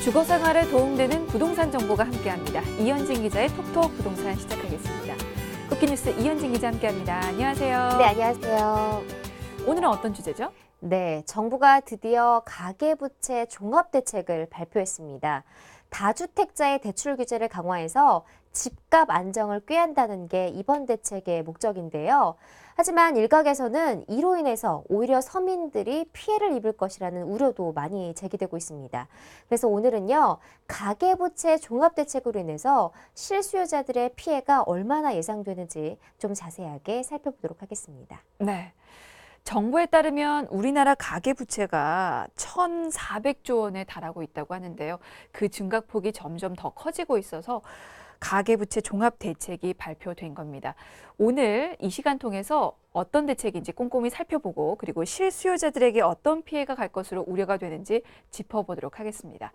주거 생활에 도움되는 부동산 정보가 함께합니다. 이현진 기자의 톡톡 부동산 시작하겠습니다. 쿠키뉴스 이현진 기자 함께합니다. 안녕하세요. 네, 안녕하세요. 오늘은 어떤 주제죠? 네, 정부가 드디어 가계부채 종합대책을 발표했습니다. 다주택자의 대출 규제를 강화해서 집값 안정을 꾀한다는 게 이번 대책의 목적인데요. 하지만 일각에서는 이로 인해서 오히려 서민들이 피해를 입을 것이라는 우려도 많이 제기되고 있습니다. 그래서 오늘은요, 가계부채 종합대책으로 인해서 실수요자들의 피해가 얼마나 예상되는지 좀 자세하게 살펴보도록 하겠습니다. 네. 정부에 따르면 우리나라 가계부채가 1,400조 원에 달하고 있다고 하는데요. 그 증가폭이 점점 더 커지고 있어서 가계부채 종합대책이 발표된 겁니다. 오늘 이 시간 통해서 어떤 대책인지 꼼꼼히 살펴보고 그리고 실수요자들에게 어떤 피해가 갈 것으로 우려가 되는지 짚어보도록 하겠습니다.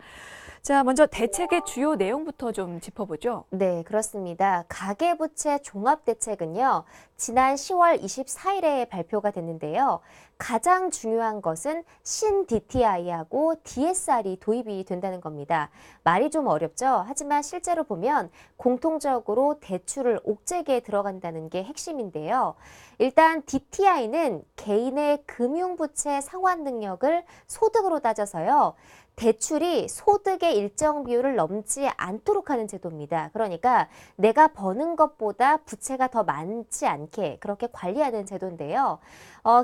자, 먼저 대책의 주요 내용부터 좀 짚어보죠. 네, 그렇습니다. 가계부채 종합대책은요, 지난 10월 24일에 발표가 됐는데요. 가장 중요한 것은 신-DTI하고 DSR이 도입이 된다는 겁니다. 말이 좀 어렵죠? 하지만 실제로 보면 공통적으로 대출을 옥죄게 들어간다는 게 핵심인데요. 일단 DTI는 개인의 금융부채 상환 능력을 소득으로 따져서요. 대출이 소득의 일정 비율을 넘지 않도록 하는 제도입니다. 그러니까 내가 버는 것보다 부채가 더 많지 않게 그렇게 관리하는 제도인데요.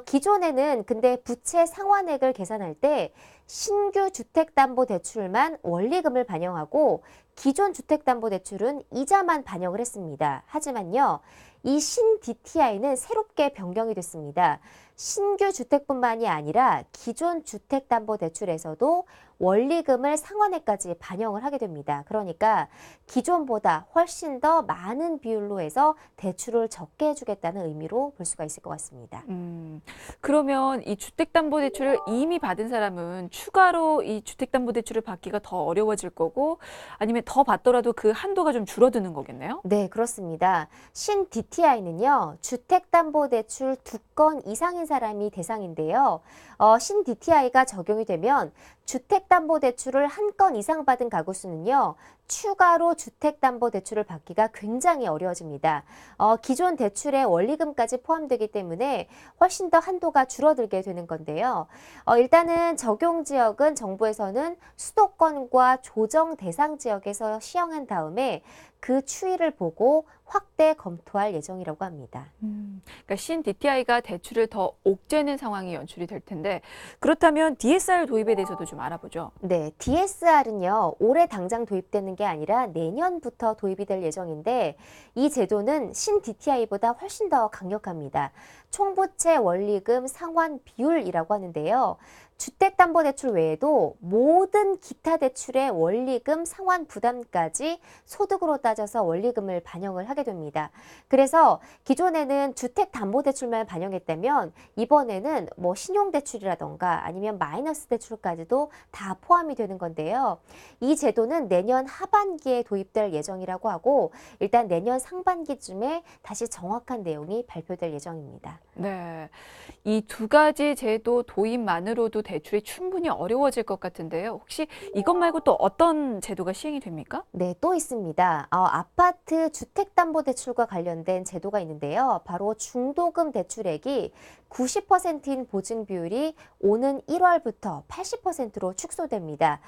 기존에는 근데 부채 상환액을 계산할 때 신규 주택담보대출만 원리금을 반영하고 기존 주택담보대출은 이자만 반영을 했습니다. 하지만요, 이 신-DTI는 새롭게 변경이 됐습니다. 신규 주택뿐만이 아니라 기존 주택담보대출에서도 원리금을 상환액까지 반영을 하게 됩니다. 그러니까 기존보다 훨씬 더 많은 비율로 해서 대출을 적게 해주겠다는 의미로 볼 수가 있을 것 같습니다. 그러면 이 주택담보대출을 이미 받은 사람은 추가로 이 주택담보대출을 받기가 더 어려워질 거고 아니면 더 받더라도 그 한도가 좀 줄어드는 거겠네요? 네, 그렇습니다. 신-DTI는요, 주택담보대출 2건 이상인 사람이 대상인데요. 신-DTI가 적용이 되면 주택담보대출을 1건 이상 받은 가구 수는요, 추가로 주택담보대출을 받기가 굉장히 어려워집니다. 기존 대출의 원리금까지 포함되기 때문에 훨씬 더 한도가 줄어들게 되는 건데요. 일단은 적용 지역은 정부에서는 수도권과 조정 대상 지역에서 시행한 다음에 그 추이를 보고 확대 검토할 예정이라고 합니다. 그러니까 신-DTI가 대출을 더 옥죄는 상황이 연출이 될 텐데 그렇다면 DSR 도입에 대해서도 좀 알아보죠. 네, DSR은요, 올해 당장 도입되는 게 아니라 내년부터 도입이 될 예정인데 이 제도는 신-DTI보다 훨씬 더 강력합니다. 총부채 원리금 상환 비율이라고 하는데요. 주택담보대출 외에도 모든 기타 대출의 원리금 상환 부담까지 소득으로 따져서 원리금을 반영을 하게 됩니다. 그래서 기존에는 주택담보대출만 반영했다면 이번에는 뭐 신용대출이라던가 아니면 마이너스 대출까지도 다 포함이 되는 건데요. 이 제도는 내년 하반기에 도입될 예정이라고 하고 일단 내년 상반기쯤에 다시 정확한 내용이 발표될 예정입니다. 네, 이 두 가지 제도 도입만으로도 대출이 충분히 어려워질 것 같은데요. 혹시 이것 말고 또 어떤 제도가 시행이 됩니까? 네, 또 있습니다. 아파트 주택담보대출과 관련된 제도가 있는데요. 바로 중도금 대출액이 90%인 보증 비율이 오는 1월부터 80%로 축소됩니다.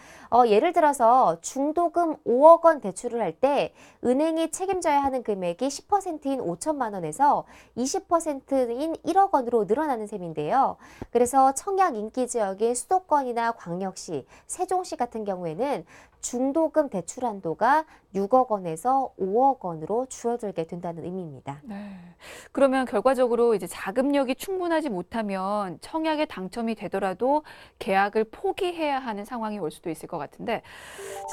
예를 들어서 중도금 5억 원 대출을 할 때 은행이 책임져야 하는 금액이 10%인 5천만 원에서 20%인 1억 원으로 늘어나는 셈인데요. 그래서 청약 인기 지역인 수도권이나 광역시, 세종시 같은 경우에는 중도금 대출 한도가 6억 원에서 5억 원으로 줄어들게 된다는 의미입니다. 네. 그러면 결과적으로 이제 자금력이 충분하지 못하면 청약에 당첨이 되더라도 계약을 포기해야 하는 상황이 올 수도 있을 것 같은데,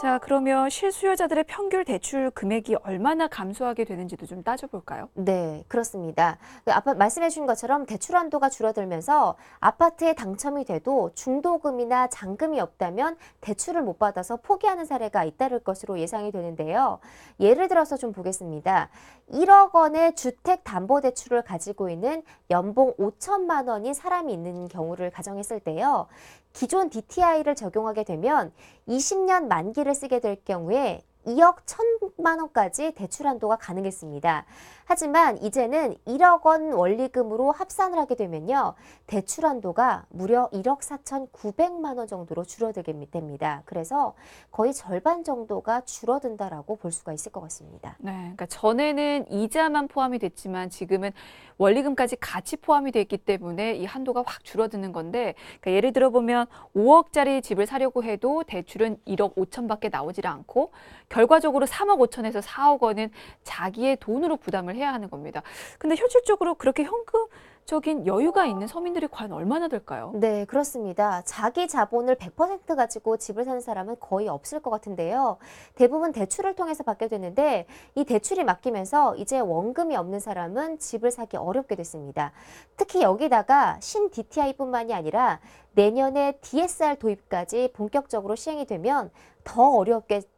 자, 그러면 실수요자들의 평균 대출 금액이 얼마나 감소하게 되는지도 좀 따져볼까요? 네, 그렇습니다. 아까 말씀해 주신 것처럼 대출 한도가 줄어들면서 아파트에 당첨이 돼도 중도금이나 잔금이 없다면 대출을 못 받아서 포기하는 사례가 잇따를 것으로 예상이 되는데요. 있는데요. 예를 들어서 좀 보겠습니다. 1억 원의 주택담보대출을 가지고 있는 연봉 5천만 원인 사람이 있는 경우를 가정했을 때요. 기존 DTI를 적용하게 되면 20년 만기를 쓰게 될 경우에 2억 1천만 원까지 대출 한도가 가능했습니다. 하지만 이제는 1억 원 원리금으로 합산을 하게 되면요. 대출 한도가 무려 1억 4,900만 원 정도로 줄어들게 됩니다. 그래서 거의 절반 정도가 줄어든다라고 볼 수가 있을 것 같습니다. 네, 그러니까 전에는 이자만 포함이 됐지만 지금은 원리금까지 같이 포함이 돼 있기 때문에 이 한도가 확 줄어드는 건데, 그러니까 예를 들어 보면 5억짜리 집을 사려고 해도 대출은 1억 5천밖에 나오질 않고 결과적으로 3억 5천에서 4억 원은 자기의 돈으로 부담을 해야 하는 겁니다. 근데 현실적으로 그렇게 현금적인 여유가 있는 서민들이 과연 얼마나 될까요? 네, 그렇습니다. 자기 자본을 100% 가지고 집을 사는 사람은 거의 없을 것 같은데요. 대부분 대출을 통해서 받게 되는데 이 대출이 맡기면서 이제 원금이 없는 사람은 집을 사기 어렵게 됐습니다. 특히 여기다가 신 DTI뿐만이 아니라 내년에 DSR 도입까지 본격적으로 시행이 되면 더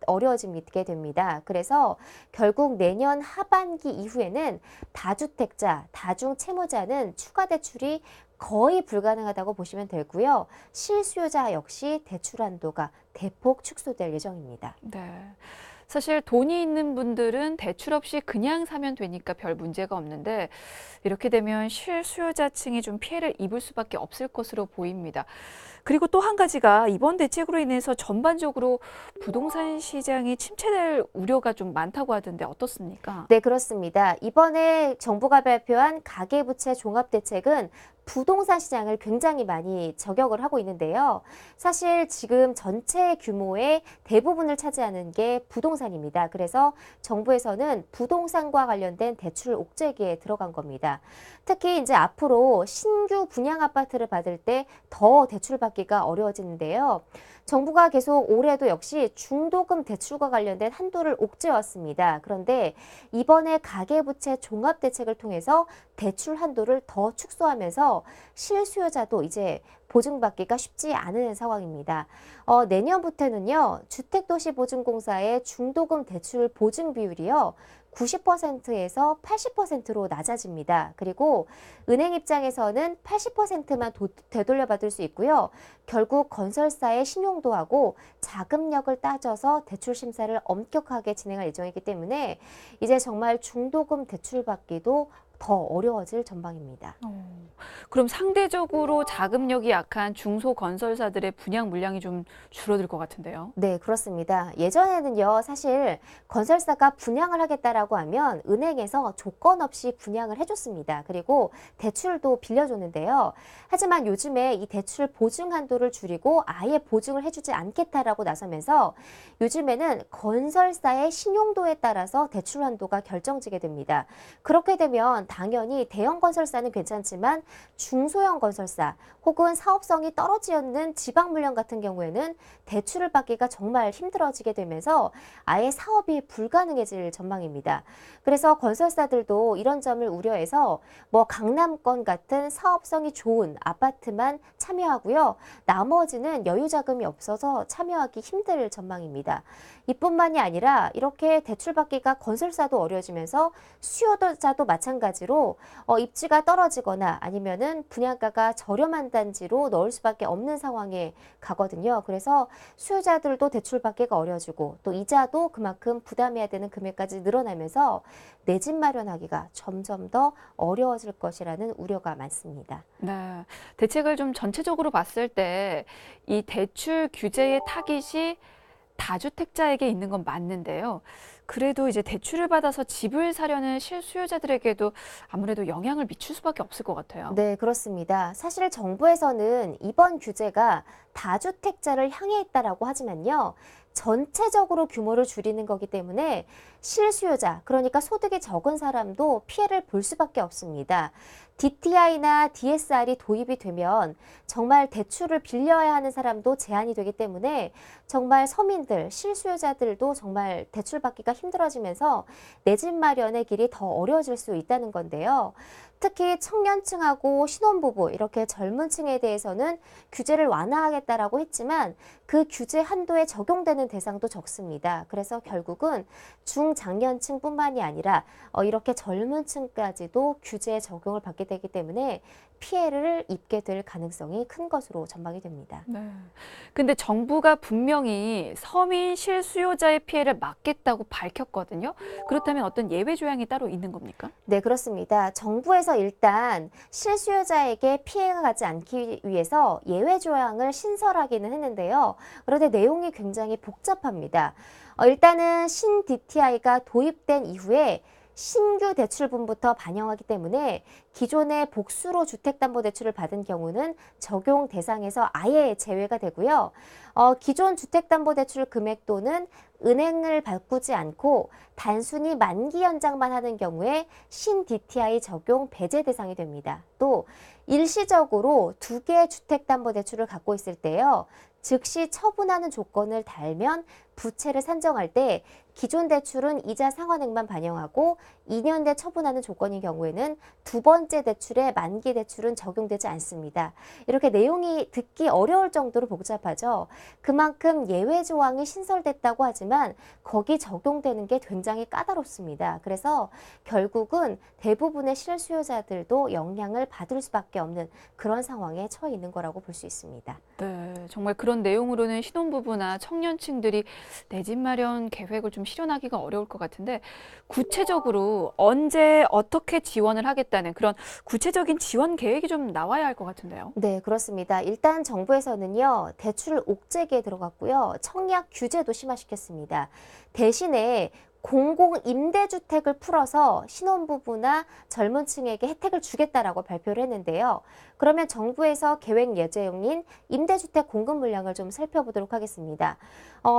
어려워지게 됩니다. 그래서 결국 내년 하반기 이후에는 다주택자, 다중채무자는 추가 대출이 거의 불가능하다고 보시면 되고요. 실수요자 역시 대출 한도가 대폭 축소될 예정입니다. 네. 사실 돈이 있는 분들은 대출 없이 그냥 사면 되니까 별 문제가 없는데 이렇게 되면 실수요자층이 좀 피해를 입을 수밖에 없을 것으로 보입니다. 그리고 또 한 가지가 이번 대책으로 인해서 전반적으로 부동산 시장이 침체될 우려가 좀 많다고 하던데 어떻습니까? 네, 그렇습니다. 이번에 정부가 발표한 가계부채 종합대책은 부동산 시장을 굉장히 많이 저격을 하고 있는데요. 사실 지금 전체 규모의 대부분을 차지하는 게 부동산입니다. 그래서 정부에서는 부동산과 관련된 대출 옥죄기에 들어간 겁니다. 특히 이제 앞으로 신규 분양 아파트를 받을 때 더 대출 받기가 어려워지는데요. 정부가 계속 올해도 역시 중도금 대출과 관련된 한도를 옥죄왔습니다. 그런데 이번에 가계부채 종합대책을 통해서 대출 한도를 더 축소하면서 실수요자도 이제 보증받기가 쉽지 않은 상황입니다. 내년부터는요, 주택도시보증공사의 중도금 대출 보증 비율이요, 90%에서 80%로 낮아집니다. 그리고 은행 입장에서는 80%만 되돌려받을 수 있고요. 결국 건설사의 신용도하고 자금력을 따져서 대출 심사를 엄격하게 진행할 예정이기 때문에 이제 정말 중도금 대출 받기도 더 어려워질 전망입니다. 그럼 상대적으로 자금력이 약한 중소건설사들의 분양 물량이 좀 줄어들 것 같은데요. 네, 그렇습니다. 예전에는요, 사실 건설사가 분양을 하겠다라고 하면 은행에서 조건 없이 분양을 해줬습니다. 그리고 대출도 빌려줬는데요. 하지만 요즘에 이 대출 보증 한도를 줄이고 아예 보증을 해주지 않겠다라고 나서면서 요즘에는 건설사의 신용도에 따라서 대출 한도가 결정지게 됩니다. 그렇게 되면 당연히 대형 건설사는 괜찮지만 중소형 건설사 혹은 사업성이 떨어지는 지방물량 같은 경우에는 대출을 받기가 정말 힘들어지게 되면서 아예 사업이 불가능해질 전망입니다. 그래서 건설사들도 이런 점을 우려해서 강남권 같은 사업성이 좋은 아파트만 참여하고요. 나머지는 여유 자금이 없어서 참여하기 힘들 전망입니다. 이뿐만이 아니라 이렇게 대출 받기가 건설사도 어려워지면서 수요자도 마찬가지로 입지가 떨어지거나 아니면은 분양가가 저렴한 단지로 넣을 수밖에 없는 상황에 가거든요. 그래서 수요자들도 대출 받기가 어려워지고 또 이자도 그만큼 부담해야 되는 금액까지 늘어나면서 내 집 마련하기가 점점 더 어려워질 것이라는 우려가 많습니다. 네. 대책을 좀 전체적으로 봤을 때 이 대출 규제의 타깃이 다주택자에게 있는 건 맞는데요. 그래도 이제 대출을 받아서 집을 사려는 실수요자들에게도 아무래도 영향을 미칠 수밖에 없을 것 같아요. 네, 그렇습니다. 사실 정부에서는 이번 규제가 다주택자를 향해 있다라고 하지만요. 전체적으로 규모를 줄이는 거기 때문에 실수요자, 그러니까 소득이 적은 사람도 피해를 볼 수밖에 없습니다. DTI나 DSR이 도입이 되면 정말 대출을 빌려야 하는 사람도 제한이 되기 때문에 정말 서민들, 실수요자들도 정말 대출 받기가 힘들어지면서 내 집 마련의 길이 더 어려워질 수 있다는 건데요. 특히 청년층하고 신혼부부 이렇게 젊은 층에 대해서는 규제를 완화하겠다라고 했지만 그 규제 한도에 적용되는 대상도 적습니다. 그래서 결국은 중장년층뿐만이 아니라 이렇게 젊은 층까지도 규제에 적용을 받게 되기 때문에 피해를 입게 될 가능성이 큰 것으로 전망이 됩니다. 네. 근데 정부가 분명히 서민 실수요자의 피해를 막겠다고 밝혔거든요. 그렇다면 어떤 예외 조항이 따로 있는 겁니까? 네, 그렇습니다. 정부에서 일단 실수요자에게 피해가 가지 않기 위해서 예외 조항을 신설하기는 했는데요. 그런데 내용이 굉장히 복잡합니다. 일단은 신 DTI가 도입된 이후에 신규 대출분부터 반영하기 때문에 기존의 복수로 주택담보대출을 받은 경우는 적용 대상에서 아예 제외가 되고요. 기존 주택담보대출 금액도는 은행을 바꾸지 않고 단순히 만기 연장만 하는 경우에 신 DTI 적용 배제 대상이 됩니다. 또 일시적으로 2개의 주택담보대출을 갖고 있을 때요. 즉시 처분하는 조건을 달면 부채를 산정할 때 기존 대출은 이자 상환액만 반영하고 2년 내 처분하는 조건인 경우에는 두 번째 대출에 만기 대출은 적용되지 않습니다. 이렇게 내용이 듣기 어려울 정도로 복잡하죠. 그만큼 예외 조항이 신설됐다고 하지만 거기 적용되는 게 굉장히 까다롭습니다. 그래서 결국은 대부분의 실수요자들도 영향을 받을 수밖에 없는 그런 상황에 처해 있는 거라고 볼 수 있습니다. 네, 정말 그런 내용으로는 신혼부부나 청년층들이 내 집 마련 계획을 좀 실현하기가 어려울 것 같은데 구체적으로 언제 어떻게 지원을 하겠다는 그런 구체적인 지원 계획이 좀 나와야 할 것 같은데요. 네, 그렇습니다. 일단 정부에서는요, 대출 옥죄기에 들어갔고요, 청약 규제도 심화시켰습니다. 대신에 공공임대주택을 풀어서 신혼부부나 젊은 층에게 혜택을 주겠다라고 발표를 했는데요. 그러면 정부에서 계획 예정인 임대주택 공급 물량을 좀 살펴보도록 하겠습니다.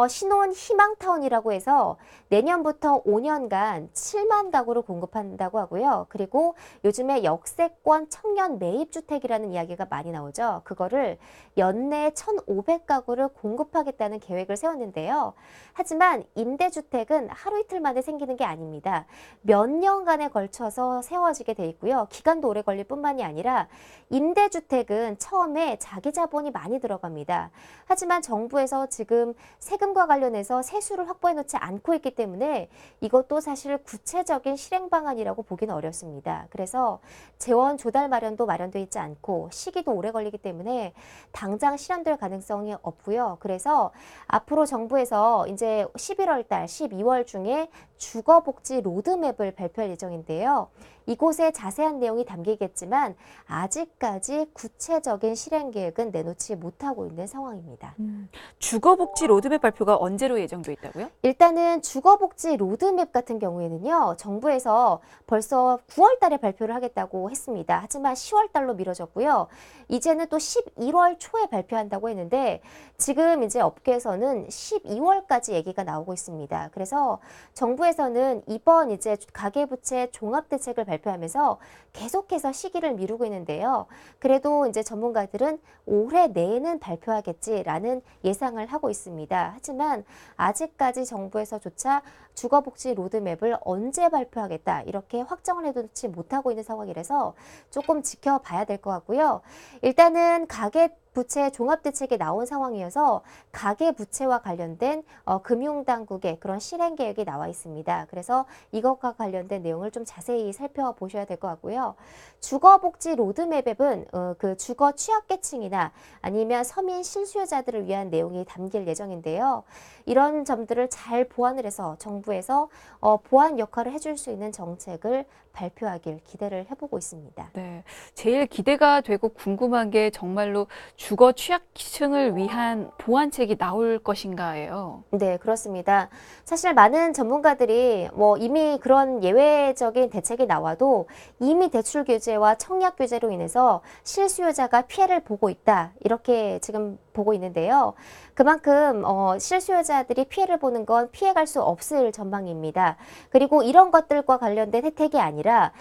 신혼 희망타운이라고 해서 내년부터 5년간 7만 가구를 공급한다고 하고요. 그리고 요즘에 역세권 청년 매입주택이라는 이야기가 많이 나오죠. 그거를 연내 1,500가구를 공급하겠다는 계획을 세웠는데요. 하지만 임대주택은 하루 이틀 만에 생기는 게 아닙니다. 몇 년간에 걸쳐서 세워지게 돼 있고요. 기간도 오래 걸릴 뿐만이 아니라 임대주택은 처음에 자기 자본이 많이 들어갑니다. 하지만 정부에서 지금 세금과 관련해서 세수를 확보해 놓지 않고 있기 때문에 이것도 사실 구체적인 실행 방안이라고 보기는 어렵습니다. 그래서 재원 조달 마련도 마련돼 있지 않고 시기도 오래 걸리기 때문에 당장 실현될 가능성이 없고요. 그래서 앞으로 정부에서 이제 11월 달, 12월 중에 주거복지 로드맵을 발표할 예정인데요. 이곳에 자세한 내용이 담기겠지만 아직까지 구체적인 실행 계획은 내놓지 못하고 있는 상황입니다. 주거복지 로드맵 발표가 언제로 예정돼 있다고요? 일단은 주거복지 로드맵 같은 경우에는요, 정부에서 벌써 9월 달에 발표를 하겠다고 했습니다. 하지만 10월 달로 미뤄졌고요. 이제는 또 11월 초에 발표한다고 했는데 지금 이제 업계에서는 12월까지 얘기가 나오고 있습니다. 그래서 정부에서는 이번 이제 가계부채 종합대책을 발표하면서 계속해서 시기를 미루고 있는데요. 그래도 이제 전문가들은 올해 내에는 발표하겠지라는 예상을 하고 있습니다. 하지만 아직까지 정부에서조차 주거복지 로드맵을 언제 발표하겠다 이렇게 확정을 해두지 못하고 있는 상황이라서 조금 지켜봐야 될 것 같고요. 일단은 가계부채 종합대책이 나온 상황이어서 가계부채와 관련된 금융당국의 그런 실행 계획이 나와 있습니다. 그래서 이것과 관련된 내용을 좀 자세히 살펴보셔야 될 것 같고요. 주거복지 로드맵은 그 주거 취약계층이나 아니면 서민 실수요자들을 위한 내용이 담길 예정인데요. 이런 점들을 잘 보완을 해서 정부에서 보완 역할을 해줄 수 있는 정책을 발표하길 기대를 해보고 있습니다. 네, 제일 기대가 되고 궁금한 게 정말로 주거 취약층을 위한 보완책이 나올 것인가예요. 네, 그렇습니다. 사실 많은 전문가들이 이미 그런 예외적인 대책이 나와도 이미 대출 규제와 청약 규제로 인해서 실수요자가 피해를 보고 있다. 이렇게 지금 보고 있는데요. 그만큼 실수요자들이 피해를 보는 건 피해갈 수 없을 전망입니다. 그리고 이런 것들과 관련된 혜택이 아니라 아니라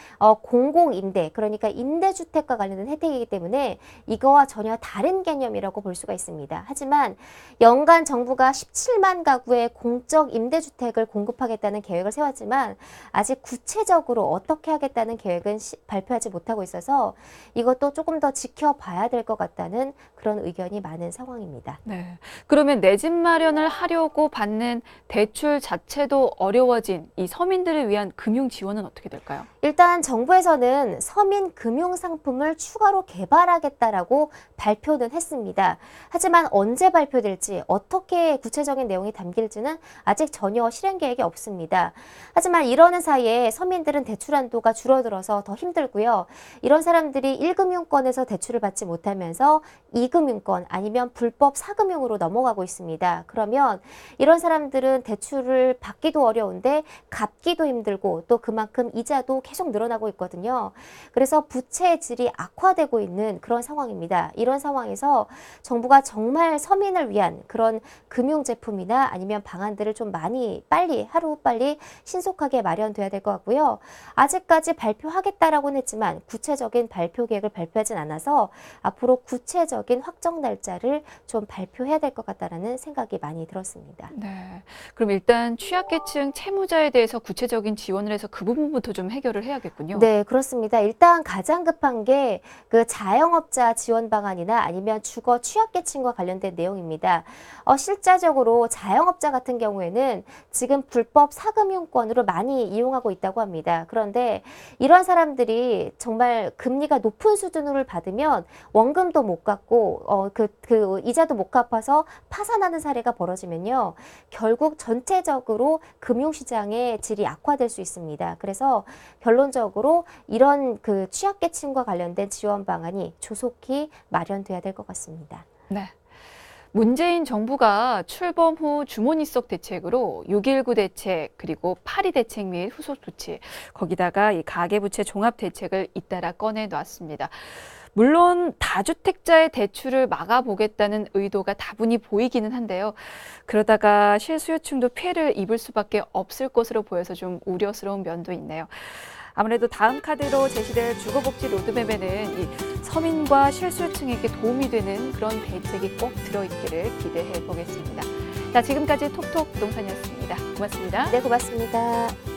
공공임대, 그러니까 임대주택과 관련된 혜택이기 때문에 이거와 전혀 다른 개념이라고 볼 수가 있습니다. 하지만 연간 정부가 17만 가구의 공적 임대주택을 공급하겠다는 계획을 세웠지만 아직 구체적으로 어떻게 하겠다는 계획은 발표하지 못하고 있어서 이것도 조금 더 지켜봐야 될 것 같다는 그런 의견이 많은 상황입니다. 네. 그러면 내 집 마련을 하려고 받는 대출 자체도 어려워진 이 서민들을 위한 금융 지원은 어떻게 될까요? 일단 정부에서는 서민 금융 상품을 추가로 개발하겠다라고 발표는 했습니다. 하지만 언제 발표될지 어떻게 구체적인 내용이 담길지는 아직 전혀 실행 계획이 없습니다. 하지만 이러는 사이에 서민들은 대출 한도가 줄어들어서 더 힘들고요. 이런 사람들이 1금융권에서 대출을 받지 못하면서 2금융권 아니면 불법 4금융으로 넘어가고 있습니다. 그러면 이런 사람들은 대출을 받기도 어려운데 갚기도 힘들고 또 그만큼 이자도 계속 늘어나고 있거든요. 그래서 부채의 질이 악화되고 있는 그런 상황입니다. 이런 상황에서 정부가 정말 서민을 위한 그런 금융 제품이나 아니면 방안들을 좀 많이 빨리 하루빨리 신속하게 마련돼야 될 것 같고요. 아직까지 발표하겠다라고는 했지만 구체적인 발표 계획을 발표하진 않아서 앞으로 구체적인 확정 날짜를 좀 발표해야 될 것 같다라는 생각이 많이 들었습니다. 네. 그럼 일단 취약계층 채무자에 대해서 구체적인 지원을 해서 그 부분부터 좀 해결을 해야겠군요. 네, 그렇습니다. 일단 가장 급한 게 그 자영업자 지원 방안이나 아니면 주거 취약계층과 관련된 내용입니다. 실제적으로 자영업자 같은 경우에는 지금 불법 4금융권으로 많이 이용하고 있다고 합니다. 그런데 이런 사람들이 정말 금리가 높은 수준으로 받으면 원금도 못 갚고 그 이자도 못 갚아서 파산하는 사례가 벌어지면요. 결국 전체적으로 금융시장의 질이 악화될 수 있습니다. 그래서 결론적으로 이런 그 취약계층과 관련된 지원 방안이 조속히 마련돼야 될 것 같습니다. 네. 문재인 정부가 출범 후 주머니 속 대책으로 6.19 대책 그리고 8.2 대책 및 후속 조치 거기다가 이 가계부채 종합 대책을 잇따라 꺼내놨습니다. 물론 다주택자의 대출을 막아보겠다는 의도가 다분히 보이기는 한데요. 그러다가 실수요층도 피해를 입을 수밖에 없을 것으로 보여서 좀 우려스러운 면도 있네요. 아무래도 다음 카드로 제시될 주거복지 로드맵에는 이 서민과 실수요층에게 도움이 되는 그런 대책이 꼭 들어있기를 기대해 보겠습니다. 자, 지금까지 톡톡 부동산이었습니다. 고맙습니다. 네, 고맙습니다.